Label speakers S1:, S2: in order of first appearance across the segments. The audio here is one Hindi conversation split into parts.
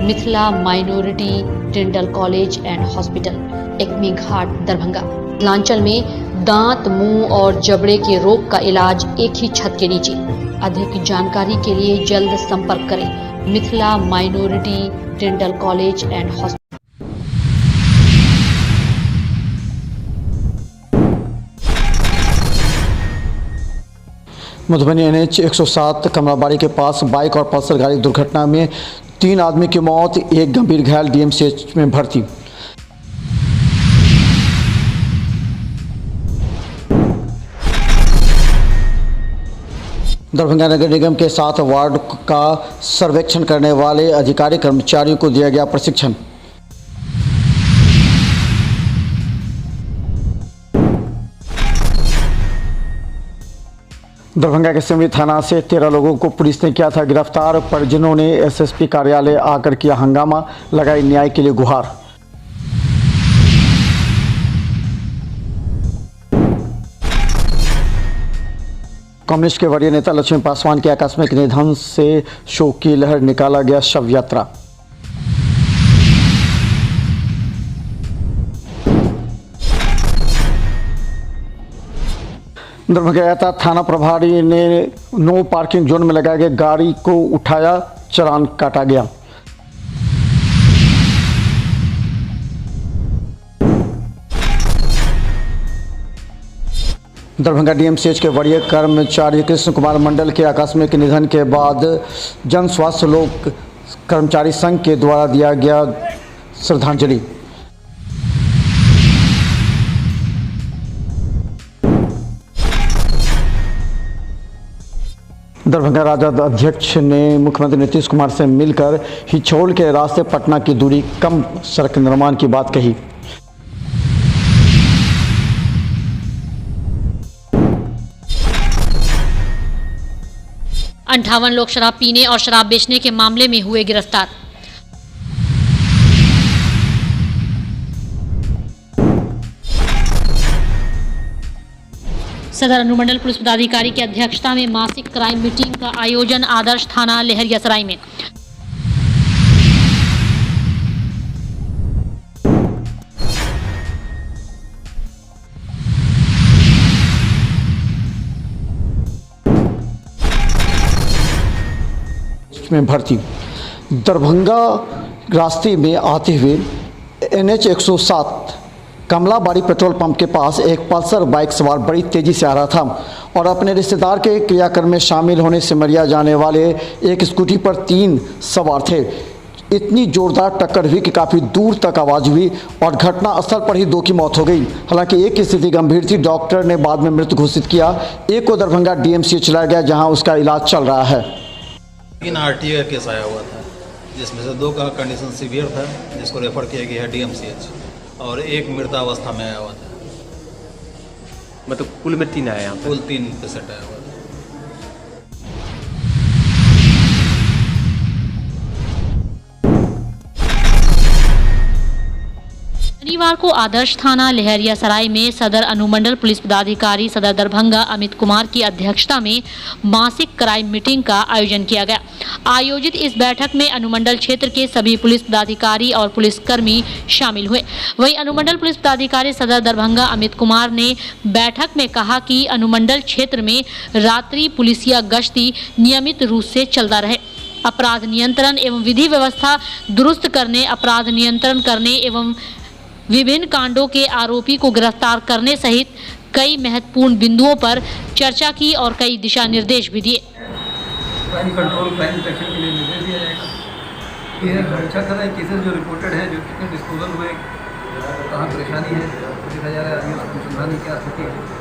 S1: Mithila minority dental college and hospital, Ekmi Ghat, Darbhanga. Mithilanchal में दांत, मुंह और जबड़े के रोग का इलाज एक ही छत के नीचे। अधिक जानकारी के लिए जल्द संपर्क करें Mithila minority dental college and hospital.
S2: Madhubani NH 107 Kamalabari के पास बाइक और पल्सर गाड़ी दुर्घटना में 3 आदमी की मौत, एक गंभीर घायल DMCH में भर्ती। दरभंगा नगर निगम के 7 वार्ड का सर्वेक्षण करने वाले अधिकारी कर्मचारियों को दिया गया प्रशिक्षण। दरभंगा के सिमरी थाना से 13 लोगों को पुलिस ने किया था गिरफ्तार। परिजनों ने SSP कार्यालय आकर किया हंगामा, लगाई न्याय के लिए गुहार। कम्युनिस्ट के वरीय नेता लक्ष्मी पासवान के आकस्मिक निधन से शोक की लहर, निकाला गया शव यात्रा। दरभंगा थाना प्रभारी ने नो पार्किंग जोन में लगाए गए गाड़ी को उठाया, चालान काटा गया। दरभंगा DMCH के वरीय कर्मचारी कृष्ण कुमार मंडल के आकस्मिक निधन के बाद जन स्वास्थ्य लोक कर्मचारी संघ के द्वारा दिया गया श्रद्धांजलि। दरभंगा राजद अध्यक्ष ने मुख्यमंत्री नीतीश कुमार से मिलकर हिचोल के रास्ते पटना की दूरी कम सड़क निर्माण की बात कही।
S1: अंठावन लोग शराब पीने और शराब बेचने के मामले में हुए गिरफ्तार। सदर अनुमंडल पुलिस पदाधिकारी की अध्यक्षता में मासिक क्राइम मीटिंग का आयोजन आदर्श थाना लहरियासराय में।
S2: भर्ती। दरभंगा रास्ते में आते हुए NH 107 कमलाबाड़ी पेट्रोल पंप के पास एक पल्सर बाइक सवार बड़ी तेजी से आ रहा था और अपने रिश्तेदार के क्रियाक्रम में शामिल होने सिमरिया जाने वाले एक स्कूटी पर 3 सवार थे। इतनी जोरदार टक्कर हुई कि काफ़ी दूर तक आवाज़ हुई और घटना स्थल पर ही 2 की मौत हो गई। हालांकि एक की स्थिति गंभीर थी, डॉक्टर ने बाद में मृत घोषित किया। एक को दरभंगा DMCH लाया गया, जहाँ उसका इलाज चल रहा है।
S3: 3 RTA केस आया हुआ था, जिसमें से 2 का कंडीशन सीवियर था, जिसको रेफर किया गया है DMCH, और 1 मृतावस्था में आया हुआ था।
S4: मतलब कुल में 3 आया यहाँ
S3: कुल 3 पेशेंट आया हुआ था।
S1: शनिवार को आदर्श थाना लहरियासराय में सदर अनुमंडल पुलिस पदाधिकारी सदर दरभंगा अमित कुमार की अध्यक्षता में मासिक क्राइम मीटिंग का आयोजन किया गया। आयोजित इस बैठक में अनुमंडल क्षेत्र के सभी पुलिस पदाधिकारी और पुलिसकर्मी शामिल हुए। वहीं अनुमंडल पुलिस पदाधिकारी सदर दरभंगा अमित कुमार ने बैठक में कहा कि अनुमंडल क्षेत्र में रात्रि पुलिसिया गश्ती नियमित रूप से चलता रहे, अपराध नियंत्रण एवं विधि व्यवस्था दुरुस्त करने, अपराध नियंत्रण करने एवं विभिन्न कांडों के आरोपी को गिरफ्तार करने सहित कई महत्वपूर्ण बिंदुओं पर चर्चा की और कई दिशा निर्देश भी दिए।
S5: क्राइम कंट्रोल, क्राइम डिटेक्शन के लिए निर्देश दिया जाएगा। ये अच्छा कर रहे केसेस जो रिपोर्टेड है, जो कितने डिस्पोजल हुए, कहाँ परेशानी है, देखा जा रहा है। आगे अनुसंधान की क्या स्थिति है।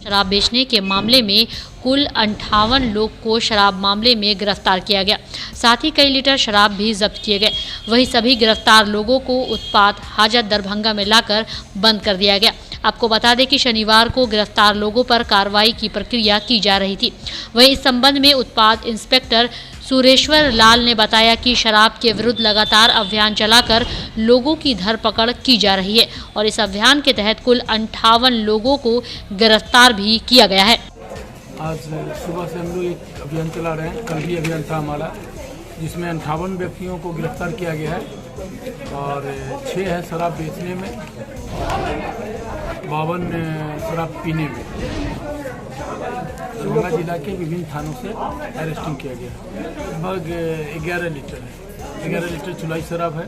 S1: शराब बेचने के मामले में कुल 58 लोग को शराब मामले में गिरफ्तार किया गया। साथ ही कई लीटर शराब भी जब्त किए गए। वहीं सभी गिरफ्तार लोगों को उत्पाद हाजत दरभंगा में लाकर बंद कर दिया गया। आपको बता दें कि शनिवार को गिरफ्तार लोगों पर कार्रवाई की प्रक्रिया की जा रही थी। वहीं इस संबंध में उत्पाद इंस्पेक्टर सुरेश्वर लाल ने बताया कि शराब के विरुद्ध लगातार अभियान चलाकर लोगों की धरपकड़ की जा रही है और इस अभियान के तहत कुल 58 लोगों को गिरफ्तार भी किया गया है।
S6: आज सुबह से हम लोग एक अभियान चला रहे हैं। कल भी अभियान था हमारा, जिसमें 58 व्यक्तियों को गिरफ्तार किया गया है और 6 है शराब बेचने में, 52 शराब पीने में। दरभंगा जिला के विभिन्न थानों से अरेस्टिंग किया गया। लगभग 11 लीटर चुलाई शराब है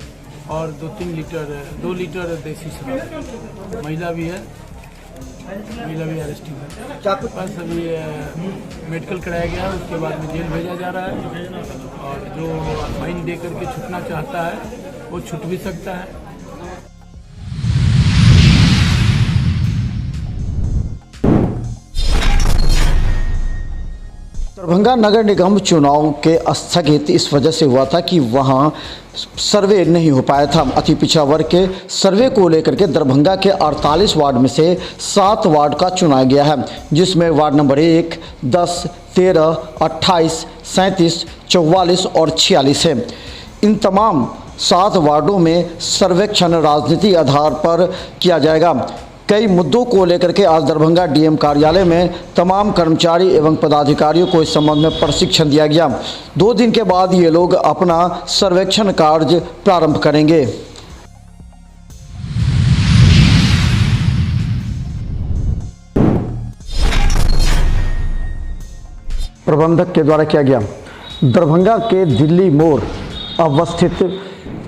S6: और 2 लीटर देसी शराब है। महिला भी अरेस्टिंग है। बस अभी मेडिकल कराया गया है, उसके बाद में जेल भेजा जा रहा है और जो फाइन दे करके छूटना चाहता है वो छूट भी सकता है।
S2: दरभंगा नगर निगम चुनाव के स्थगित इस वजह से हुआ था कि वहां सर्वे नहीं हो पाया था। अति पिछड़ा वर्ग के सर्वे को लेकर के दरभंगा के 48 वार्ड में से 7 वार्ड का चुना गया है, जिसमें वार्ड नंबर 1, 10, 13, 28, 37, 44 और 46 है। इन तमाम 7 वार्डों में सर्वेक्षण राजनीतिक आधार पर किया जाएगा। कई मुद्दों को लेकर के आज दरभंगा डीएम कार्यालय में तमाम कर्मचारी एवं पदाधिकारियों को इस संबंध में प्रशिक्षण दिया गया। 2 दिन के बाद ये लोग अपना सर्वेक्षण कार्य प्रारंभ करेंगे। प्रबंधक के द्वारा किया गया। दरभंगा के दिल्ली मोड़ अवस्थित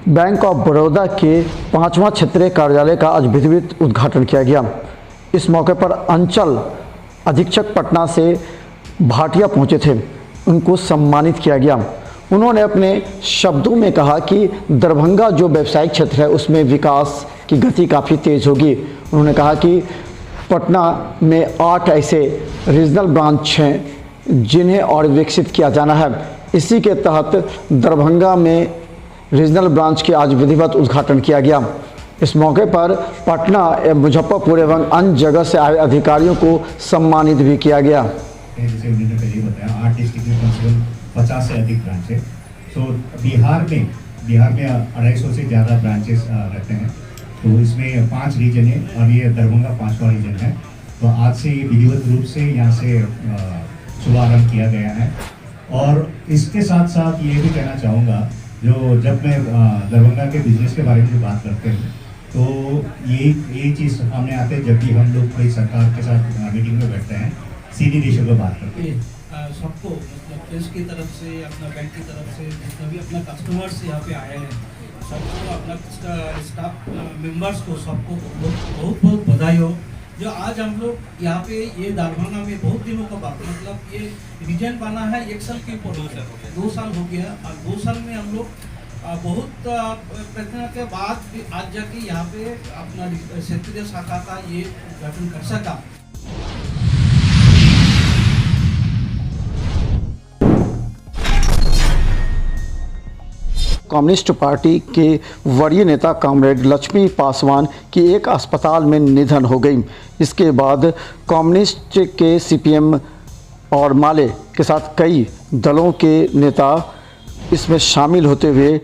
S2: बैंक ऑफ बड़ौदा के 5वां क्षेत्रीय कार्यालय का आज विधिवत उद्घाटन किया गया। इस मौके पर अंचल अधीक्षक पटना से भाटिया पहुंचे थे, उनको सम्मानित किया गया। उन्होंने अपने शब्दों में कहा कि दरभंगा जो व्यवसायिक क्षेत्र है उसमें विकास की गति काफ़ी तेज़ होगी। उन्होंने कहा कि पटना में 8 ऐसे रीजनल ब्रांच हैं जिन्हें और विकसित किया जाना है। इसी के तहत दरभंगा में रीजनल ब्रांच के आज विधिवत उद्घाटन किया गया। इस मौके पर पटना एवं मुजफ्फरपुर एवं अन्य जगह से आए अधिकारियों को सम्मानित भी किया गया।
S7: जैसे उन्होंने पहले बताया 8 डिस्ट्रिक्ट में कम से कम 50 से अधिक ब्रांच है। तो बिहार में 250 से ज़्यादा ब्रांचेस रहते हैं। तो इसमें 5 रीजन है और ये दरभंगा 5वां रीजन है। तो आज से ये विधिवत रूप से यहाँ से शुभारम्भ किया गया है। और इसके साथ साथ ये भी कहना चाहूँगा, जब मैं दरभंगा के बिजनेस के बारे में जो बात करते हैं तो ये चीज़ सामने आते हैं जब भी हम लोग कोई सरकार के साथ मीटिंग में बैठते हैं, सीधी रेशो पर बात करते हैं।
S8: सबको मतलब प्रेस की तरफ से, अपना बैंक की तरफ से, जितना भी अपना कस्टमर्स यहाँ पे आए हैं, सबको अपना स्टाफ मेंबर्स को सबको बहुत बहुत बधाई हो। जो आज हम लोग यहाँ पे ये दरभंगा में बहुत दिनों का बात, मतलब ये रीजन बना है 1 साल के ऊपर, 2 साल हो गया और 2 साल में हम लोग बहुत प्रयत्न के बाद आज जाके यहाँ पे अपना क्षेत्रीय शाखा का ये गठन कर सका।
S2: कम्युनिस्ट पार्टी के वरीय नेता कॉमरेड लक्ष्मी पासवान की एक अस्पताल में निधन हो गई। इसके बाद कम्युनिस्ट के सीपीएम और माले के साथ कई दलों के नेता इसमें शामिल होते हुए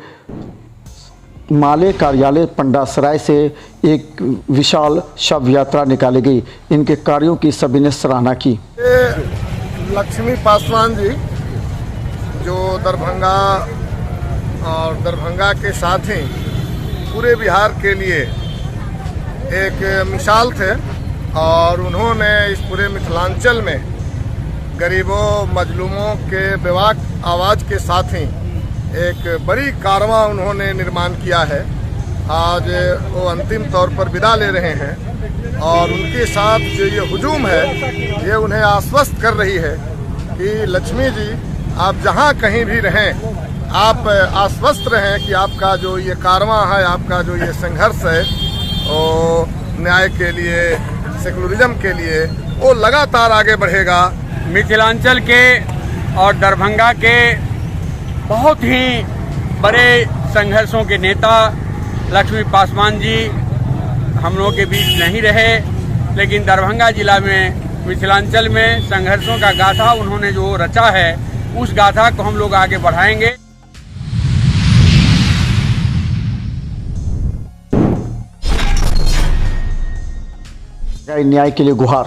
S2: माले कार्यालय पंडासराय से एक विशाल शव यात्रा निकाली गई। इनके कार्यों की सभी ने सराहना की।
S9: लक्ष्मी पासवान जी जो दरभंगा और दरभंगा के साथ ही पूरे बिहार के लिए एक मिसाल थे और उन्होंने इस पूरे मिथिलांचल में गरीबों मजलूमों के बेबाक आवाज़ के साथ ही एक बड़ी कारवां उन्होंने निर्माण किया है। आज वो अंतिम तौर पर विदा ले रहे हैं और उनके साथ जो ये हुजूम है ये उन्हें आश्वस्त कर रही है कि लक्ष्मी जी आप जहाँ कहीं भी रहें, आप आश्वस्त रहें कि आपका जो ये कारवां है, आपका जो ये संघर्ष है वो न्याय के लिए, सेकुलरिज्म के लिए, वो लगातार आगे बढ़ेगा।
S10: मिथिलांचल के और दरभंगा के बहुत ही बड़े संघर्षों के नेता लक्ष्मी पासवान जी हम लोगों के बीच नहीं रहे, लेकिन दरभंगा जिला में मिथिलांचल में संघर्षों का गाथा उन्होंने जो रचा है उस गाथा को हम लोग आगे बढ़ाएंगे।
S2: न्याय के लिए गुहार।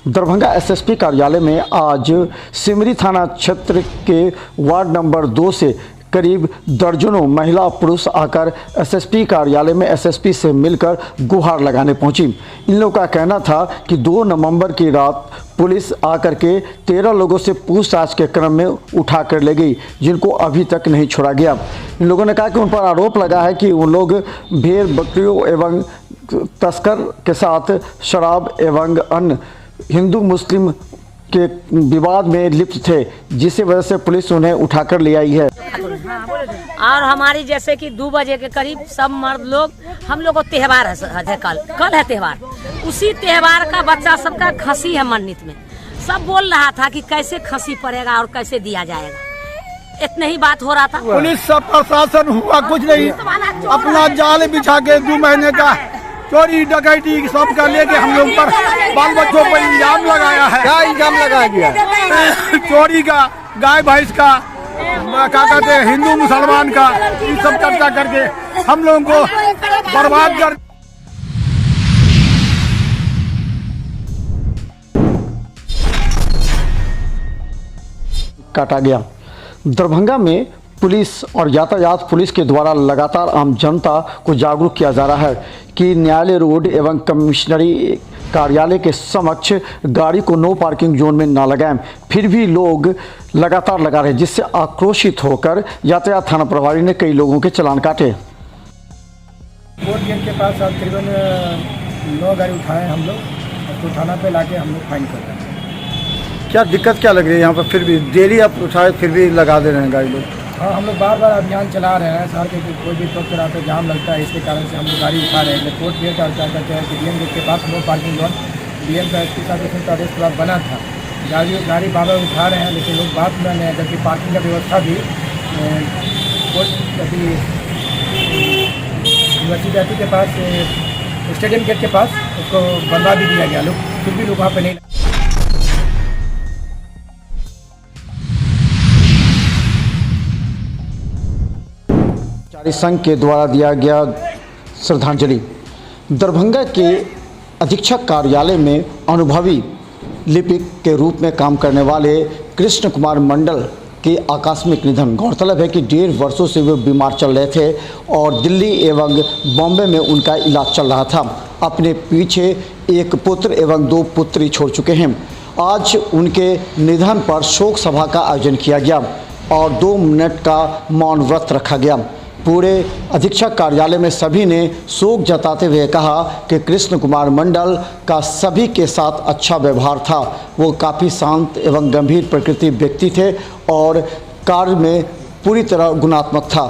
S2: दरभंगा एसएसपी कार्यालय में आज सिमरी थाना क्षेत्र के वार्ड नंबर 2 से करीब दर्जनों महिला पुरुष आकर एसएसपी कार्यालय में एसएसपी से मिलकर गुहार लगाने पहुंची। इन लोगों का कहना था कि 2 नवंबर की रात पुलिस आकर के 13 लोगों से पूछताछ के क्रम में उठा कर ले गई, जिनको अभी तक नहीं छोड़ा गया। इन लोगों ने कहा कि उन पर आरोप लगा है कि उन लोग भेड़ बकरियों एवं तस्कर के साथ शराब एवं अन्य हिंदू मुस्लिम के विवाद में लिप्त थे, जिससे वजह से पुलिस उन्हें उठाकर ले आई है।
S11: और हमारी जैसे कि 2 बजे के करीब सब मर्द लोग, हम लोग को त्यौहार है, कल है त्यौहार, उसी त्यौहार का बच्चा सबका खसी है मन्नत में। सब बोल रहा था कि कैसे खसी पड़ेगा और कैसे दिया जाएगा, इतने ही बात हो रहा था।
S6: पुलिस सब प्रशासन हुआ कुछ नहीं, अपना जाल बिछा के 2 महीने का चोरी डकैती सब का लेके हम लोग पर बाल बच्चों पर इल्जाम लगाया है।
S2: क्या इल्जाम लगाया गया?
S6: चोरी का, गाय भैंस का, क्या कहते हैं हिंदू मुसलमान का, ये सब चर्चा करके हम लोगों को बर्बाद कर
S2: काटा गया। दरभंगा में पुलिस और यातायात पुलिस के द्वारा लगातार आम जनता को जागरूक किया जा रहा है कि न्यायालय रोड एवं कमिश्नरी कार्यालय के समक्ष गाड़ी को नो पार्किंग जोन में ना लगाएं। फिर भी लोग लगातार लगा रहे, जिससे आक्रोशित होकर यातायात थाना प्रभारी ने कई लोगों के चालान काटे।
S6: कोर्ट गेट के पास तकरीबन 9 गाड़ी उठाए हम लोग, तो थाना पे लाके हम लोग फाइन कर रहे हैं।
S2: क्या दिक्कत क्या लग रही है यहाँ पर? फिर भी डेली आप उठाए फिर भी लगा दे रहे हैं गाड़ी लोग।
S6: हाँ, हम लोग बार अभियान चला रहे हैं शहर के, कोई भी चौक चौराहे पे जाम लगता है, इसके कारण से हम लोग गाड़ी उठा रहे हैं। कोर्ट गेट और क्या कहते हैं कि डीएम गेट के पास नो पार्किंग जोन, डीएम का एसपी साहब का आदेश के बाद बना था। गाड़ी बार उठा रहे हैं, लेकिन लोग बात में नहीं, जबकि पार्किंग का व्यवस्था भी कोर्ट अभी यूनिवर्सिटी के पास स्टेडियम गेट के पास उसको बनवा भी दिया गया, लोग फिर भी लोग वहाँ पर नहीं।
S2: संघ के द्वारा दिया गया श्रद्धांजलि। दरभंगा के अधीक्षक कार्यालय में अनुभवी लिपिक के रूप में काम करने वाले कृष्ण कुमार मंडल के आकस्मिक निधन। गौरतलब है कि 1.5 वर्षों से वे बीमार चल रहे थे और दिल्ली एवं बॉम्बे में उनका इलाज चल रहा था। अपने पीछे एक पुत्र एवं 2 पुत्री छोड़ चुके हैं। आज उनके निधन पर शोक सभा का आयोजन किया गया और 2 मिनट का मौन व्रत रखा गया। पूरे अधीक्षक कार्यालय में सभी ने शोक जताते हुए कहा कि कृष्ण कुमार मंडल का सभी के साथ अच्छा व्यवहार था। वो काफ़ी शांत एवं गंभीर प्रकृति व्यक्ति थे और कार्य में पूरी तरह गुणात्मक था।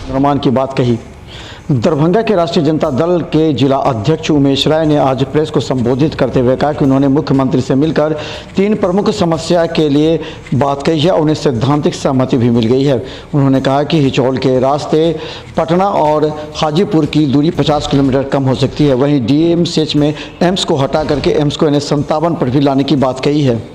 S2: निर्माण की बात कही। दरभंगा के राष्ट्रीय जनता दल के जिला अध्यक्ष उमेश राय ने आज प्रेस को संबोधित करते हुए कहा कि उन्होंने मुख्यमंत्री से मिलकर 3 प्रमुख समस्या के लिए बात कही है और उन्हें सैद्धांतिक सहमति भी मिल गई है। उन्होंने कहा कि हिचौल के रास्ते पटना और हाजीपुर की दूरी 50 किलोमीटर कम हो सकती है। वहीं डीएमसीएच में एम्स को हटा करके एम्स को NH57 पर भी लाने की बात कही है।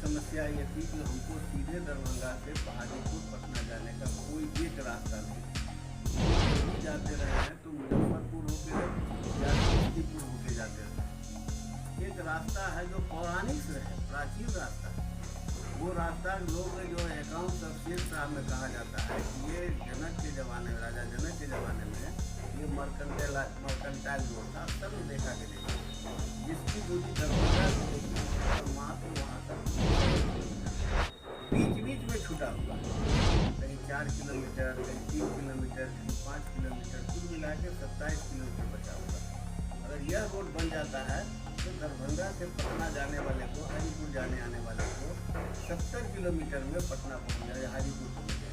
S8: समस्या ये थी कि हमको सीधे दरभंगा से हाजीपुर पटना जाने का कोई एक रास्ता नहीं जाते रहे हैं, तो मुजफ्फरपुर होके या समस्तीपुर होके जाते रहे। एक रास्ता है जो पौराणिक है, प्राचीन रास्ता है। वो रास्ता लोग जो अकाउंट ऑफ शेर साहब में कहा जाता है कि ये जनक के ज़माने में, राजा जनक के ज़माने में ये मर्केंटाइल रोड था, तब देखा के देखा, जिसकी दूरी दरभंगा से वहाँ से वहाँ तक बीच में छूटा हुआ, कहीं 4 किलोमीटर, कहीं 3 किलोमीटर, कहीं 5 किलोमीटर, कुल मिला के 27 किलोमीटर बचा हुआ। अगर यह रोड बन जाता है तो दरभंगा से पटना जाने वाले को, हाजीपुर जाने आने वाले को 70 किलोमीटर में पटना पहुँच जाए, हाजीपुर पहुँच जाए।